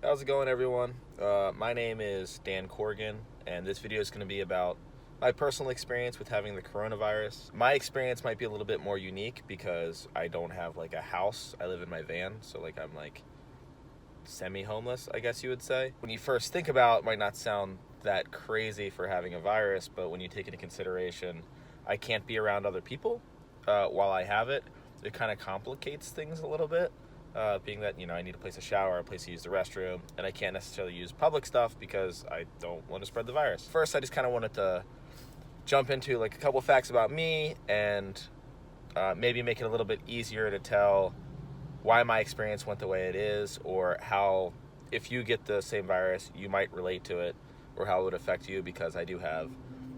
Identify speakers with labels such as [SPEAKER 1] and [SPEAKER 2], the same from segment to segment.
[SPEAKER 1] How's it going, everyone? My name is Dan Corrigan, and this video is going to be about my personal experience with having the coronavirus. My experience might be a little bit more unique because I don't have like a house. I live in my van, so I'm like semi-homeless, I guess you would say. When you first think about it, might not sound that crazy for having a virus, but when you take into consideration I can't be around other people while I have it, it kind of complicates things a little bit. Being that I need a place to shower, a place to use the restroom, and I can't necessarily use public stuff because I don't want to spread the virus. First, I just kind of wanted to jump into like a couple facts about me and maybe make it a little bit easier to tell why my experience went the way it is, or how, if you get the same virus, you might relate to it, or how it would affect you, because I do have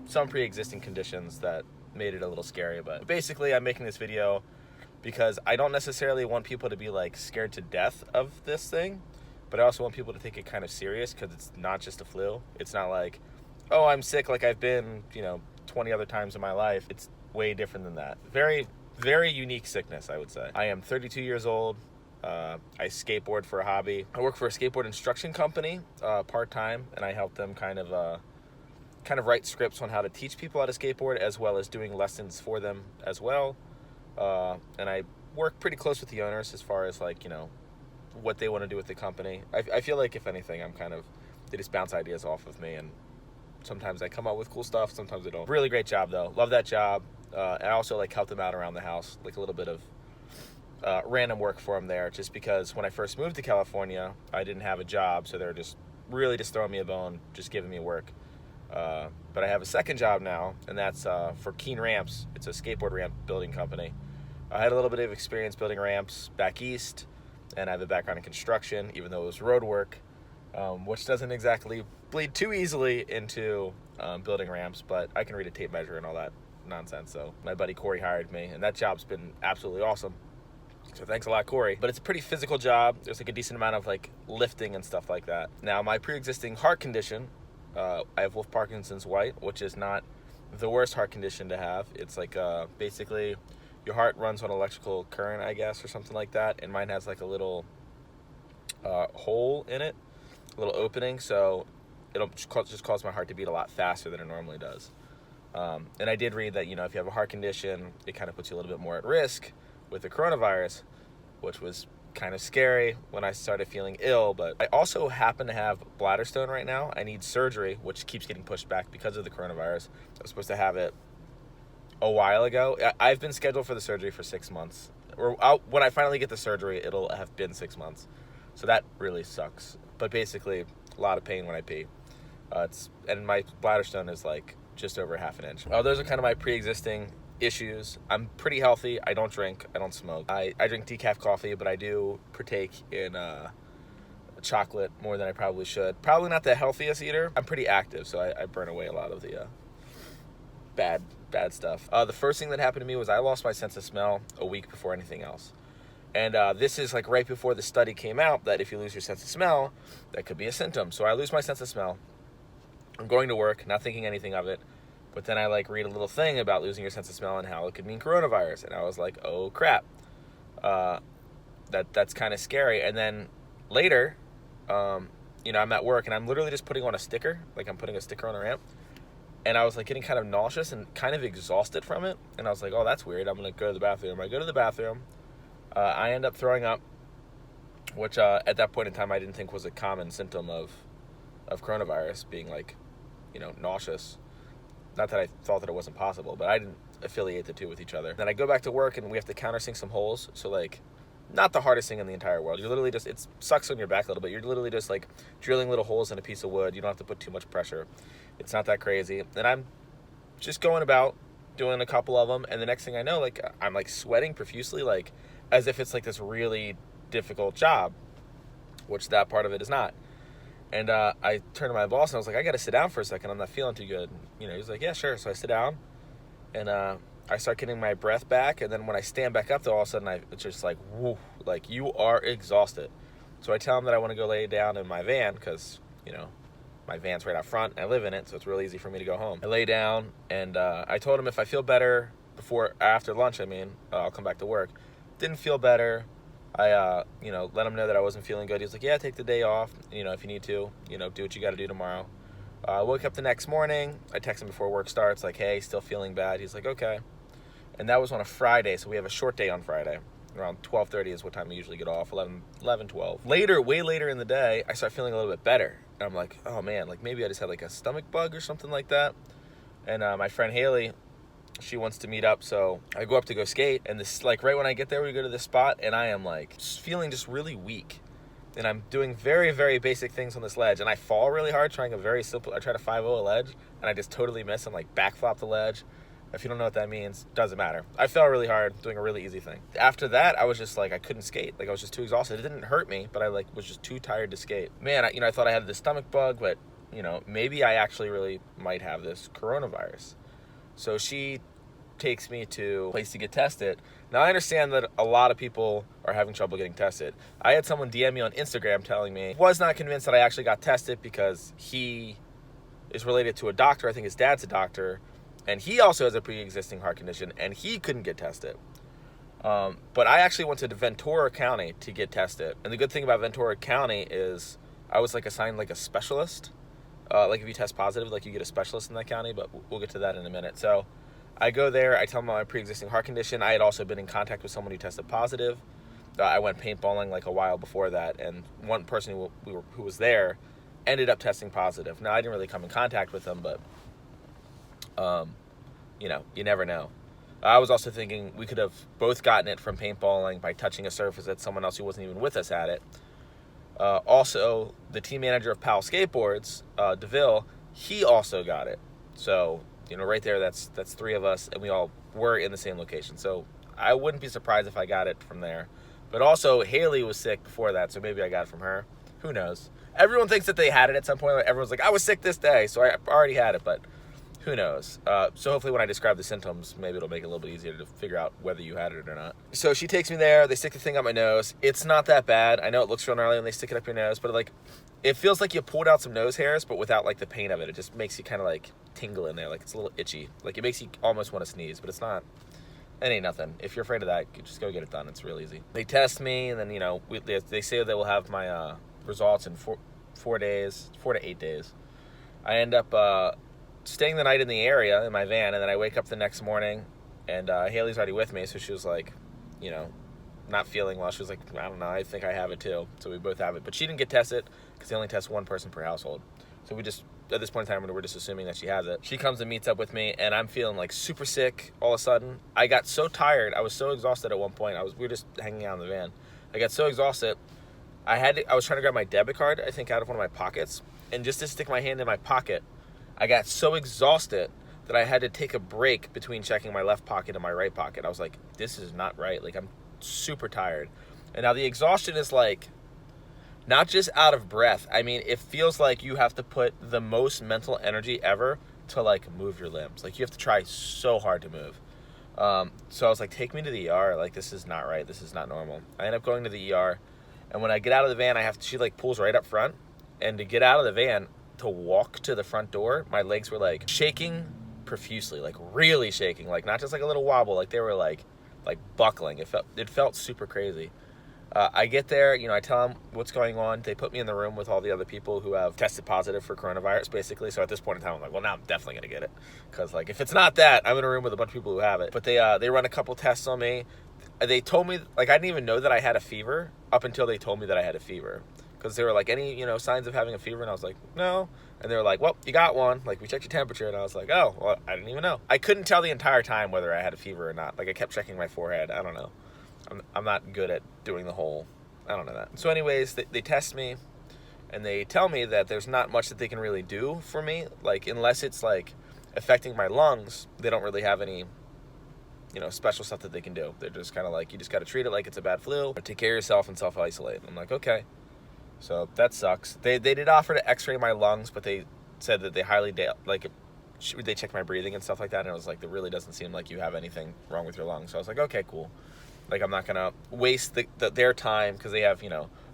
[SPEAKER 1] some pre-existing conditions that made it a little scary. But basically, I'm making this video because I don't necessarily want people to be like scared to death of this thing, but I also want people to take it kind of serious, because it's not just a flu. It's not like, oh, I'm sick like I've been 20 other times in my life. It's way different than that. Very, very unique sickness, I would say. I am 32 years old. I skateboard for a hobby. I work for a skateboard instruction company part-time, and I help them kind of write scripts on how to teach people how to skateboard, as well as doing lessons for them as well. And I work pretty close with the owners as far as what they want to do with the company. I feel like, if anything, they just bounce ideas off of me, and sometimes I come up with cool stuff, sometimes I don't. Really great job though. Love that job. I also help them out around the house, like a little bit of random work for them there, just because when I first moved to California, I didn't have a job, so they're just really just throwing me a bone, just giving me work. But I have a second job now, and that's for Keen Ramps. It's a skateboard ramp building company. I had a little bit of experience building ramps back east, and I have a background in construction, even though it was road work, which doesn't exactly bleed too easily into building ramps, but I can read a tape measure and all that nonsense. So my buddy Corey hired me, and that job's been absolutely awesome. So thanks a lot, Corey. But it's a pretty physical job. There's a decent amount of lifting and stuff like that. Now, my pre-existing heart condition, I have Wolff Parkinson's White, which is not the worst heart condition to have. It's basically your heart runs on electrical current, I guess, or something like that. And mine has a little hole in it, a little opening, so it'll just cause my heart to beat a lot faster than it normally does. And I did read that, if you have a heart condition, it kind of puts you a little bit more at risk with the coronavirus, which was kind of scary when I started feeling ill. But I also happen to have bladder stone right now. I need surgery, which keeps getting pushed back because of the coronavirus. I was supposed to have it a while ago. I've been scheduled for the surgery for 6 months. When I finally get the surgery, it'll have been 6 months. So that really sucks. But basically, a lot of pain when I pee. And my bladder stone is just over half an inch. Those are kind of my pre-existing issues. I'm pretty healthy. I don't drink. I don't smoke. I drink decaf coffee, but I do partake in chocolate more than I probably should. Probably not the healthiest eater. I'm pretty active, so I burn away a lot of the bad stuff. The first thing that happened to me was I lost my sense of smell a week before anything else. And this is right before the study came out that if you lose your sense of smell, that could be a symptom. So I lose my sense of smell. I'm going to work, not thinking anything of it. But then I read a little thing about losing your sense of smell and how it could mean coronavirus. And I was like, oh crap. That's kind of scary. And then later, I'm at work and I'm literally just putting on a sticker. I'm putting a sticker on a ramp. And I was getting kind of nauseous and kind of exhausted from it. And I was like, oh, that's weird. I'm going to go to the bathroom. I go to the bathroom. I end up throwing up, which at that point in time I didn't think was a common symptom of coronavirus, being nauseous. Not that I thought that it wasn't possible, but I didn't affiliate the two with each other. Then I go back to work and we have to countersink some holes. So not the hardest thing in the entire world. You're literally just, it sucks on your back a little bit. You're literally just drilling little holes in a piece of wood. You don't have to put too much pressure. It's not that crazy. And I'm just going about doing a couple of them. And the next thing I know, I'm sweating profusely, as if it's this really difficult job, which that part of it is not. And I turned to my boss and I was like, I got to sit down for a second. I'm not feeling too good. He's like, yeah, sure. So I sit down and I start getting my breath back. And then when I stand back up, though, all of a sudden it's just woo, you are exhausted. So I tell him that I want to go lay down in my van because, my van's right out front. And I live in it, so it's really easy for me to go home. I lay down and I told him if I feel better after lunch, I'll come back to work. Didn't feel better. I let him know that I wasn't feeling good. He was like, yeah, take the day off, if you need to, do what you got to do tomorrow. I woke up the next morning. I text him before work starts, like, hey, still feeling bad. He's like, okay. And that was on a Friday, so we have a short day on Friday. Around 12:30 is what time we usually get off, 11, 12. Later, way later in the day, I start feeling a little bit better. And I'm like, oh man, like maybe I just had like a stomach bug or something like that. And my friend Haley, she wants to meet up, so I go up to go skate. And this, like right when I get there, we go to this spot, and I am like feeling just really weak. And I'm doing very, very basic things on this ledge. And I fall really hard trying I try to 5-0 a ledge, and I just totally miss and like backflop the ledge. If you don't know what that means, doesn't matter. I fell really hard doing a really easy thing. After that, I was just like, I couldn't skate. Like I was just too exhausted. It didn't hurt me, but I like was just too tired to skate. Man, I thought I had the stomach bug, but maybe I actually really might have this coronavirus. So she takes me to a place to get tested. Now I understand that a lot of people are having trouble getting tested. I had someone DM me on Instagram telling me, was not convinced that I actually got tested because he is related to a doctor. I think his dad's a doctor. And he also has a pre-existing heart condition, and he couldn't get tested. But I actually went to Ventura County to get tested. And the good thing about Ventura County is I was like assigned like a specialist. Like if you test positive, like you get a specialist in that county, but we'll get to that in a minute. So I go there, I tell them my pre-existing heart condition. I had also been in contact with someone who tested positive. I went paintballing like a while before that, and one person who was there ended up testing positive. Now I didn't really come in contact with them, but you never know. I was also thinking we could have both gotten it from paintballing by touching a surface that someone else who wasn't even with us had it. Also, the team manager of Powell Skateboards, DeVille, he also got it. So, right there, that's 3 of us, and we all were in the same location. So I wouldn't be surprised if I got it from there. But also, Haley was sick before that, so maybe I got it from her. Who knows? Everyone thinks that they had it at some point. Everyone's like, I was sick this day, so I already had it, but who knows? So hopefully when I describe the symptoms, maybe it'll make it a little bit easier to figure out whether you had it or not. So she takes me there. They stick the thing up my nose. It's not that bad. I know it looks real gnarly when they stick it up your nose, but like, it feels like you pulled out some nose hairs, but without like the pain of it. It just makes you kind of like tingle in there. Like it's a little itchy. Like it makes you almost want to sneeze, but it's not. It ain't nothing. If you're afraid of that, you just go get it done. It's real easy. They test me, and then, they say they will have my results in 4 days, 4 to 8 days. I end up staying the night in the area in my van, and then I wake up the next morning, and Haley's already with me, so she was like, not feeling well. She was like, I don't know, I think I have it too. So we both have it. But she didn't get tested because they only test one person per household. So we just, at this point in time, we're just assuming that she has it. She comes and meets up with me, and I'm feeling like super sick all of a sudden. I got so tired. I was so exhausted at one point. We were just hanging out in the van. I got so exhausted. I was trying to grab my debit card, I think, out of one of my pockets. And just to stick my hand in my pocket, I got so exhausted that I had to take a break between checking my left pocket and my right pocket. I was like, this is not right. Like, I'm super tired. And now the exhaustion is like, not just out of breath. I mean, it feels like you have to put the most mental energy ever to like move your limbs. Like you have to try so hard to move. So I was like, take me to the ER. Like, this is not right. This is not normal. I end up going to the ER. And when I get out of the van, she like pulls right up front. And to get out of the van, to walk to the front door, my legs were like shaking profusely, like really shaking, like not just like a little wobble, like they were like buckling. It felt super crazy. I get there, I tell them what's going on. They put me in the room with all the other people who have tested positive for coronavirus, basically. So at this point in time, I'm like, well, now I'm definitely gonna get it, because like if it's not that, I'm in a room with a bunch of people who have it. But they run a couple tests on me. They told me, like, I didn't even know that I had a fever up until they told me that I had a fever. Because they were like, any, signs of having a fever? And I was like, no. And they were like, well, you got one. Like, we checked your temperature. And I was like, oh, well, I didn't even know. I couldn't tell the entire time whether I had a fever or not. Like, I kept checking my forehead. I don't know. I'm not good at doing the whole, I don't know that. So anyways, they test me. And they tell me that there's not much that they can really do for me. Like, unless it's, like, affecting my lungs, they don't really have any special stuff that they can do. They're just kind of like, you just got to treat it like it's a bad flu, or take care of yourself and self-isolate. I'm like, okay. So that sucks. They did offer to x-ray my lungs, but they said that they they checked my breathing and stuff like that, and it was like, it really doesn't seem like you have anything wrong with your lungs. So I was like, okay, cool. Like, I'm not going to waste their time, because they have,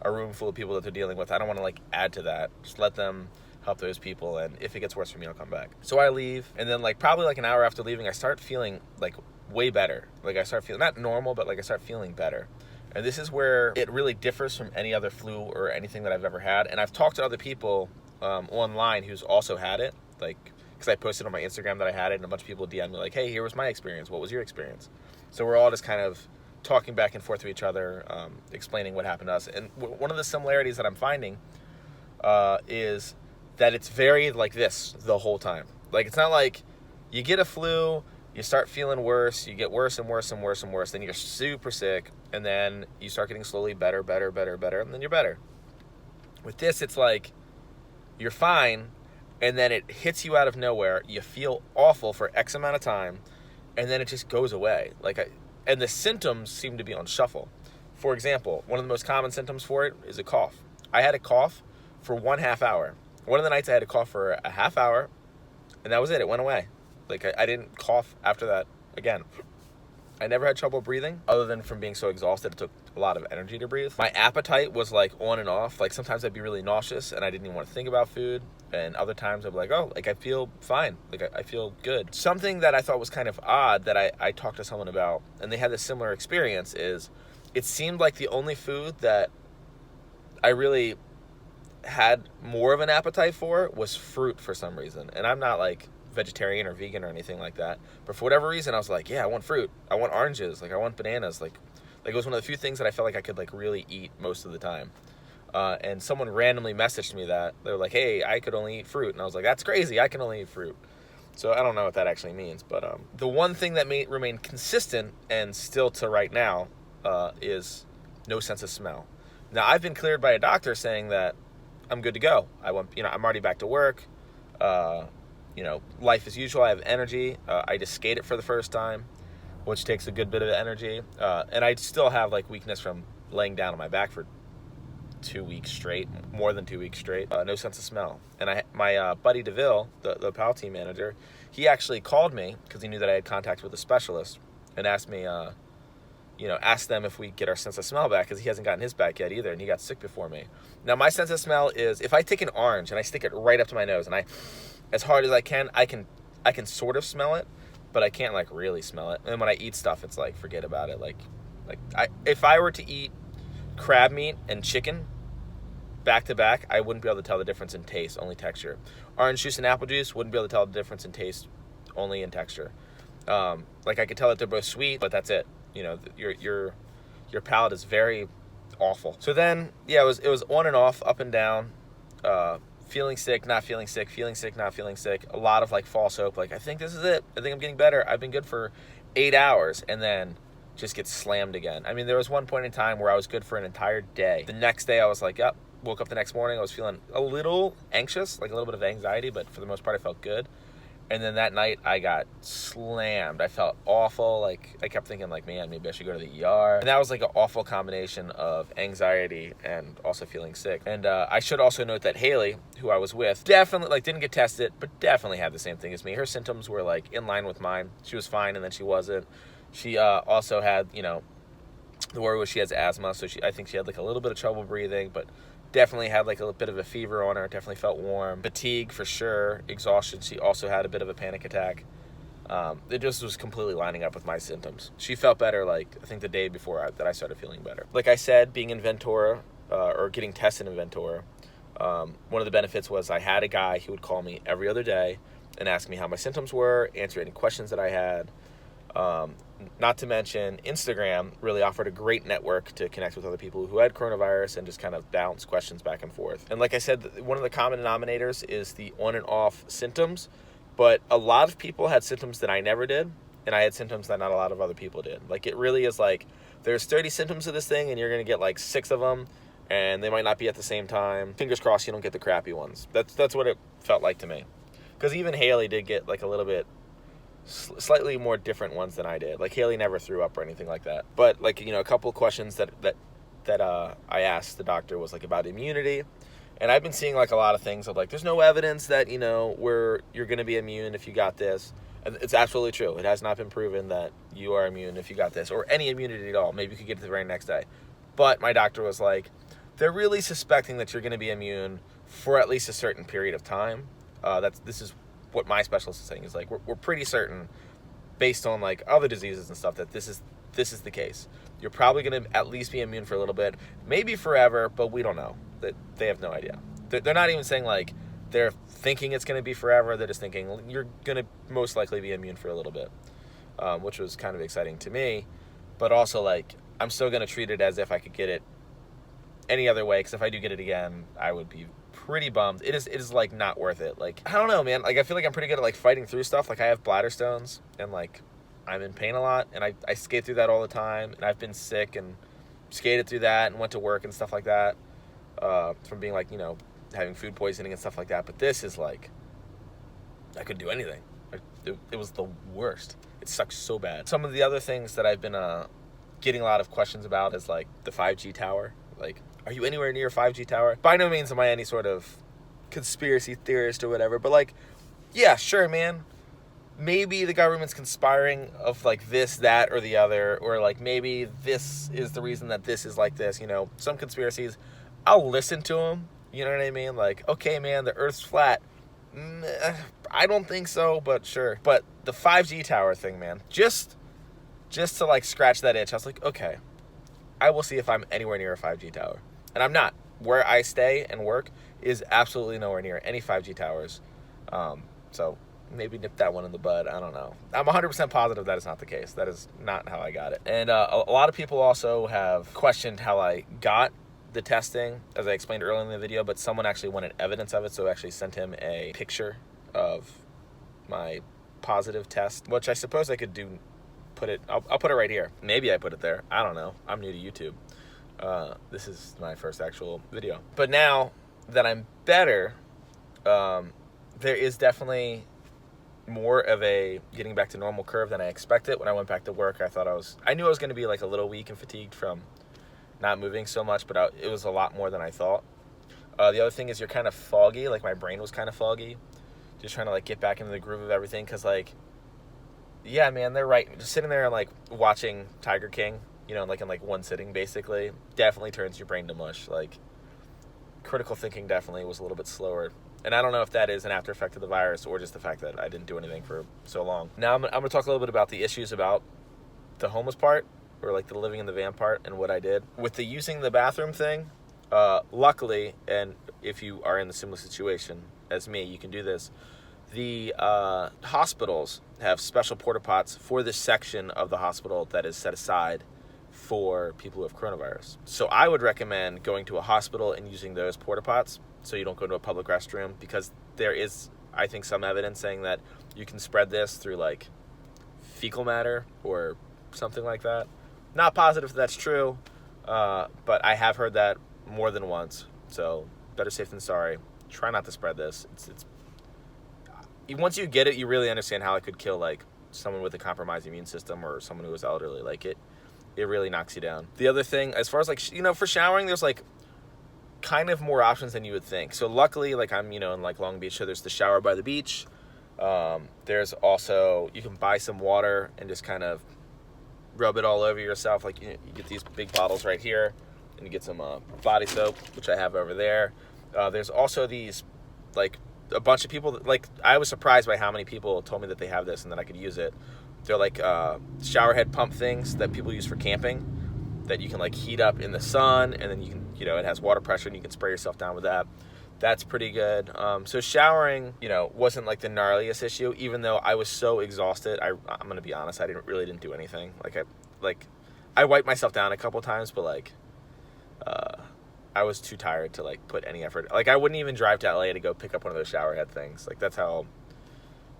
[SPEAKER 1] a room full of people that they're dealing with. I don't want to, like, add to that. Just let them help those people, and if it gets worse for me, I'll come back. So I leave, and then, like, probably, like, an hour after leaving, I start feeling, like, way better. Like, I start feeling, not normal, but, like, I start feeling better. And this is where it really differs from any other flu or anything that I've ever had. And I've talked to other people online who's also had it, like, because I posted on my Instagram that I had it, and a bunch of people DM me like, hey, here was my experience. What was your experience? So we're all just kind of talking back and forth to each other, explaining what happened to us. And one of the similarities that I'm finding is that it's very like this the whole time. Like, it's not like you get a flu, you start feeling worse, you get worse and worse and worse and worse, then you're super sick, and then you start getting slowly better, and then you're better. With this, it's like you're fine, and then it hits you out of nowhere. You feel awful for X amount of time, and then it just goes away. And the symptoms seem to be on shuffle. For example, one of the most common symptoms for it is a cough. I had a cough for 1/2 hour. One of the nights I had a cough for a half hour, and that was it. It went away. Like, I didn't cough after that again. I never had trouble breathing, other than from being so exhausted it took a lot of energy to breathe. My appetite was like on and off. Like, sometimes I'd be really nauseous and I didn't even want to think about food. And other times I'd be like, oh, like, I feel fine. Like, I feel good. Something that I thought was kind of odd that I talked to someone about, and they had a similar experience, is it seemed like the only food that I really had more of an appetite for was fruit for some reason. And I'm not like vegetarian or vegan or anything like that, but for whatever reason I was like, yeah, I want fruit, I want oranges, like I want bananas, like it was one of the few things that I felt like I could like really eat most of the time. And someone randomly messaged me that they were like, hey, I could only eat fruit, and I was like, that's crazy, I can only eat fruit. So I don't know what that actually means, but the one thing that may remain consistent and still to right now is no sense of smell. Now, I've been cleared by a doctor saying that I'm good to go. I'm already back to work. Life as usual. I have energy. I just skated for the first time, which takes a good bit of energy. And I still have like weakness from laying down on my back for 2 weeks straight, more than 2 weeks straight. No sense of smell. And my buddy DeVille, the PAL team manager, he actually called me because he knew that I had contact with a specialist and asked me, ask them if we get our sense of smell back, because he hasn't gotten his back yet either, and he got sick before me. Now, my sense of smell is if I take an orange and I stick it right up to my nose, and as hard as I can sort of smell it, but I can't like really smell it. And when I eat stuff, it's like, forget about it. If I were to eat crab meat and chicken back to back, I wouldn't be able to tell the difference in taste, only texture. Orange juice and apple juice, wouldn't be able to tell the difference in taste, only in texture. I could tell that they're both sweet, but that's it. Your palate is very awful. So then, yeah, it was on and off, up and down, feeling sick, not feeling sick, feeling sick, not feeling sick. A lot of like false hope. Like, I think this is it. I think I'm getting better. I've been good for 8 hours, and then just get slammed again. I mean, there was one point in time where I was good for an entire day. The next day I was like, yep. Woke up the next morning, I was feeling a little anxious, like a little bit of anxiety, but for the most part I felt good. And then that night I got slammed. I felt awful. Like, I kept thinking like, man, maybe I should go to the ER. And that was like an awful combination of anxiety and also feeling sick. And I should also note that Haley, who I was with, definitely like didn't get tested, but definitely had the same thing as me. Her symptoms were like in line with mine. She was fine, and then she wasn't. She also had, the worry was she has asthma, so I think she had like a little bit of trouble breathing, but definitely had like a bit of a fever on her. Definitely felt warm. Fatigue for sure. Exhaustion. She also had a bit of a panic attack. It just was completely lining up with my symptoms. She felt better, like, I think the day before that I started feeling better. Like I said, being in Ventura, or getting tested in Ventura, one of the benefits was I had a guy who would call me every other day and ask me how my symptoms were, answer any questions that I had. Not to mention, Instagram really offered a great network to connect with other people who had coronavirus and just kind of bounce questions back and forth. And like I said, one of the common denominators is the on and off symptoms, but a lot of people had symptoms that I never did, and I had symptoms that not a lot of other people did. Like, it really is like, there's 30 symptoms of this thing, and you're going to get like 6 of them, and they might not be at the same time. Fingers crossed you don't get the crappy ones. That's what it felt like to me. Because even Haley did get like a little bit slightly more different ones than I did. Like, Haley never threw up or anything like that. But like, a couple of questions that I asked the doctor was like about immunity. And I've been seeing like a lot of things of like, there's no evidence that, you're going to be immune if you got this. And it's absolutely true. It has not been proven that you are immune if you got this, or any immunity at all. Maybe you could get it the very next day. But my doctor was like, they're really suspecting that you're going to be immune for at least a certain period of time. This is what my specialist is saying, is like, we're pretty certain, based on like other diseases and stuff, that this is the case. You're probably going to at least be immune for a little bit, maybe forever, but we don't know. They have no idea. They're not even saying like they're thinking it's going to be forever. They're just thinking you're going to most likely be immune for a little bit, which was kind of exciting to me. But also, like, I'm still going to treat it as if I could get it any other way, because if I do get it again, I would be pretty bummed. It is like not worth it. Like, I don't know, man. Like, I feel like I'm pretty good at like fighting through stuff. Like, I have bladder stones, and like I'm in pain a lot, and I skate through that all the time, and I've been sick and skated through that and went to work and stuff like that, from being like, you know, having food poisoning and stuff like that. But this is like, I couldn't do anything. It was the worst. It sucks so bad. Some of the other things that I've been getting a lot of questions about is like the 5G tower. Like, are you anywhere near a 5G tower? By no means am I any sort of conspiracy theorist or whatever, but like, yeah, sure, man. Maybe the government's conspiring of like this, that, or the other, or like maybe this is the reason that this is like this, you know, some conspiracies. I'll listen to them, you know what I mean? Like, okay, man, the Earth's flat. I don't think so, but sure. But the 5G tower thing, man, just to like scratch that itch, I was like, okay, I will see if I'm anywhere near a 5G tower. And I'm not. Where I stay and work is absolutely nowhere near any 5G towers. So maybe nip that one in the bud. I don't know. I'm 100% positive that is not the case. That is not how I got it. And a lot of people also have questioned how I got the testing, as I explained earlier in the video, but someone actually wanted evidence of it, so I actually sent him a picture of my positive test, which I suppose I could do. I'll put it right here. Maybe I put it there. I don't know. I'm new to YouTube. This is my first actual video. But now that I'm better, there is definitely more of a getting back to normal curve than I expected. When I went back to work, I knew I was going to be like a little weak and fatigued from not moving so much, but it was a lot more than I thought. The other thing is you're kind of foggy. Like, my brain was kind of foggy. Just trying to like get back into the groove of everything, because like, yeah, man, they're right. Just sitting there and like watching Tiger King, you know, like in like one sitting, basically, definitely turns your brain to mush. Like, critical thinking definitely was a little bit slower. And I don't know if that is an after effect of the virus or just the fact that I didn't do anything for so long. Now I'm going to talk a little bit about the issues about the homeless part, or like the living in the van part, and what I did. With the using the bathroom thing, luckily, and if you are in a similar situation as me, you can do this. The hospitals have special porta pots for this section of the hospital that is set aside for people who have coronavirus. So I would recommend going to a hospital and using those porta pots, so you don't go to a public restroom, because there is, I think, some evidence saying that you can spread this through like fecal matter or something like that. Not positive that's true, but I have heard that more than once. So better safe than sorry. Try not to spread this. It's once you get it, you really understand how it could kill like someone with a compromised immune system or someone who is elderly. Like, it really knocks you down. The other thing, as far as like, you know, for showering, there's like kind of more options than you would think. So luckily, like, I'm, you know, in like Long Beach, so there's the shower by the beach. There's also, you can buy some water and just kind of rub it all over yourself. Like, you get these big bottles right here, and you get some body soap, which I have over there. There's also these, like, a bunch of people, like, I was surprised by how many people told me that they have this and that I could use it. They're like shower head pump things that people use for camping, that you can like heat up in the sun, and then you can, you know, it has water pressure and you can spray yourself down with that. That's pretty good. So showering, you know, wasn't like the gnarliest issue, even though I was so exhausted. I'm gonna be honest, I didn't do anything. I wiped myself down a couple times, but like I was too tired to like put any effort. Like, I wouldn't even drive to LA to go pick up one of those shower head things. Like, that's how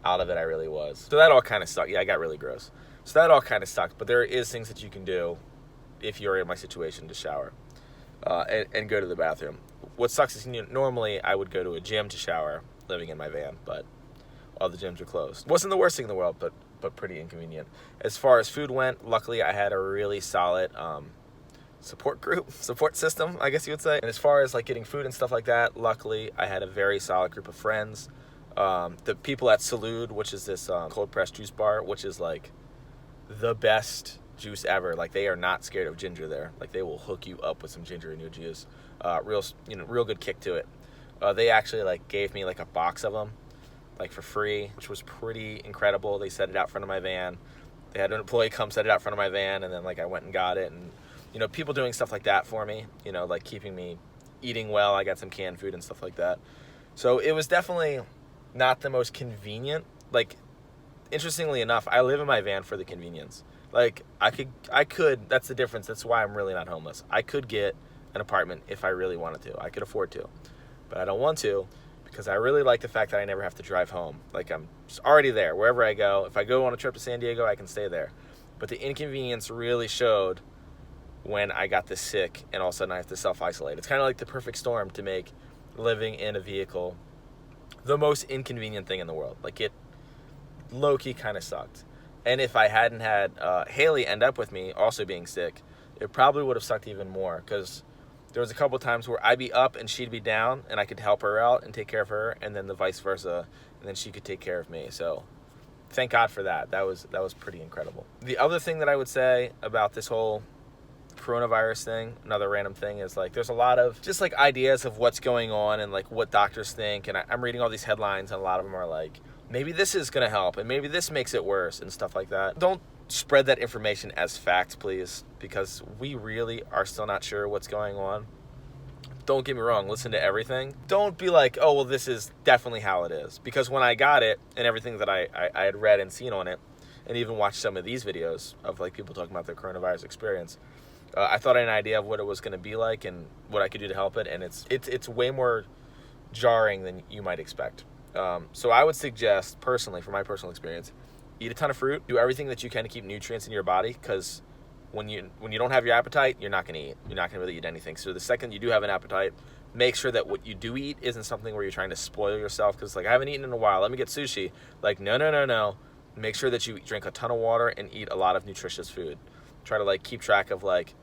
[SPEAKER 1] out of it I really was. So that all kind of sucked. Yeah, I got really gross. So that all kind of sucked. But there is things that you can do if you're in my situation to shower and go to the bathroom. What sucks is, you know, normally I would go to a gym to shower living in my van, but all the gyms are closed. Wasn't the worst thing in the world, but pretty inconvenient. As far as food went, luckily I had a really solid support system, I guess you would say. And as far as like getting food and stuff like that, luckily I had a very solid group of friends. The people at Salud, which is this cold pressed juice bar, which is like the best juice ever. Like, they are not scared of ginger there. Like, they will hook you up with some ginger in your juice. Real good kick to it. They actually like gave me like a box of them, like for free, which was pretty incredible. They set it out front of my van. They had an employee come set it out front of my van, and then like I went and got it. And you know, people doing stuff like that for me, you know, like keeping me eating well. I got some canned food and stuff like that. So it was definitely not the most convenient. Like, interestingly enough, I live in my van for the convenience. Like, I could, that's the difference. That's why I'm really not homeless. I could get an apartment if I really wanted to. I could afford to, but I don't want to, because I really like the fact that I never have to drive home. Like, I'm just already there wherever I go. If I go on a trip to San Diego, I can stay there. But the inconvenience really showed when I got this sick, and all of a sudden I have to self-isolate. It's kind of like the perfect storm to make living in a vehicle the most inconvenient thing in the world. Like, it low-key kind of sucked. And if I hadn't had Haley end up with me also being sick, it probably would have sucked even more, because there was a couple times where I'd be up and she'd be down, and I could help her out and take care of her, and then the vice versa, and then she could take care of me. So thank God for that. That was pretty incredible. The other thing that I would say about this whole coronavirus thing, another random thing, is like there's a lot of just like ideas of what's going on and like what doctors think, and I'm reading all these headlines, and a lot of them are like, maybe this is gonna help and maybe this makes it worse and stuff like that. Don't spread that information as facts, please, because we really are still not sure what's going on. Don't get me wrong, listen to everything. Don't be like, oh well, this is definitely how it is, because when I got it and everything that I had read and seen on it, and even watched some of these videos of like people talking about their coronavirus experience, I thought I had an idea of what it was going to be like and what I could do to help it, and it's way more jarring than you might expect. So I would suggest, personally, from my personal experience, eat a ton of fruit, do everything that you can to keep nutrients in your body, because when you don't have your appetite, you're not going to eat. You're not going to really eat anything. So the second you do have an appetite, make sure that what you do eat isn't something where you're trying to spoil yourself, because like, I haven't eaten in a while, let me get sushi. Like, no. Make sure that you drink a ton of water and eat a lot of nutritious food. Try to like keep track of like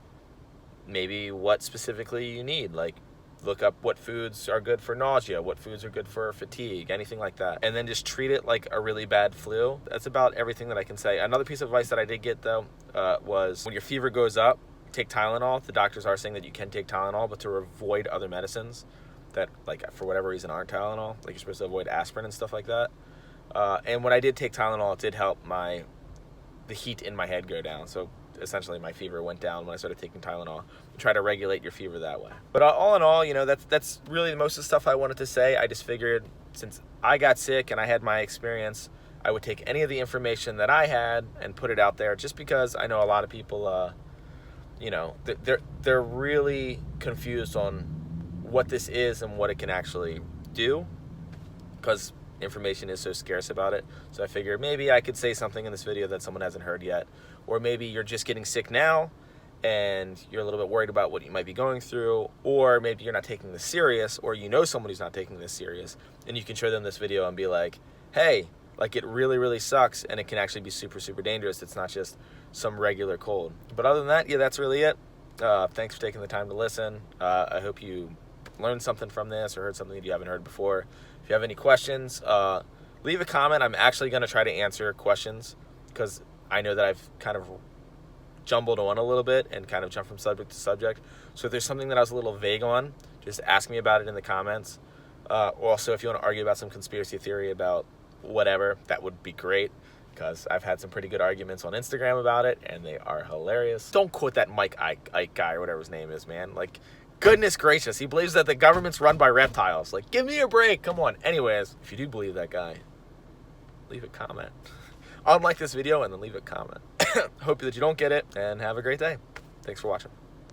[SPEAKER 1] maybe what specifically you need. Like, look up what foods are good for nausea, what foods are good for fatigue, anything like that. And then just treat it like a really bad flu. That's about everything that I can say. Another piece of advice that I did get, though, was when your fever goes up, take Tylenol. The doctors are saying that you can take Tylenol, but to avoid other medicines that, like, for whatever reason aren't Tylenol. Like, you're supposed to avoid aspirin and stuff like that. And when I did take Tylenol, it did help the heat in my head go down. So essentially my fever went down when I started taking Tylenol. Try to regulate your fever that way. But all in all, you know, that's really most of the stuff I wanted to say. I just figured, since I got sick and I had my experience, I would take any of the information that I had and put it out there, just because I know a lot of people, you know, they're really confused on what this is and what it can actually do, because information is so scarce about it. So I figured maybe I could say something in this video that someone hasn't heard yet. Or maybe you're just getting sick now and you're a little bit worried about what you might be going through, or maybe you're not taking this serious, or you know someone who's not taking this serious, and you can show them this video and be like, hey, like, it really, really sucks, and it can actually be super, super dangerous. It's not just some regular cold. But other than that, yeah, that's really it. Thanks for taking the time to listen. I hope you learned something from this or heard something that you haven't heard before. If you have any questions, leave a comment. I'm actually going to try to answer questions, because I know that I've kind of jumbled on a little bit and kind of jumped from subject to subject. So if there's something that I was a little vague on, just ask me about it in the comments. Also, if you want to argue about some conspiracy theory about whatever, that would be great, because I've had some pretty good arguments on Instagram about it, and they are hilarious. Don't quote that Mike Ike guy or whatever his name is, man. Like, goodness gracious, he believes that the government's run by reptiles. Like, give me a break, come on. Anyways, if you do believe that guy, leave a comment. Unlike this video and then leave a comment. Hope that you don't get it, and have a great day. Thanks for watching.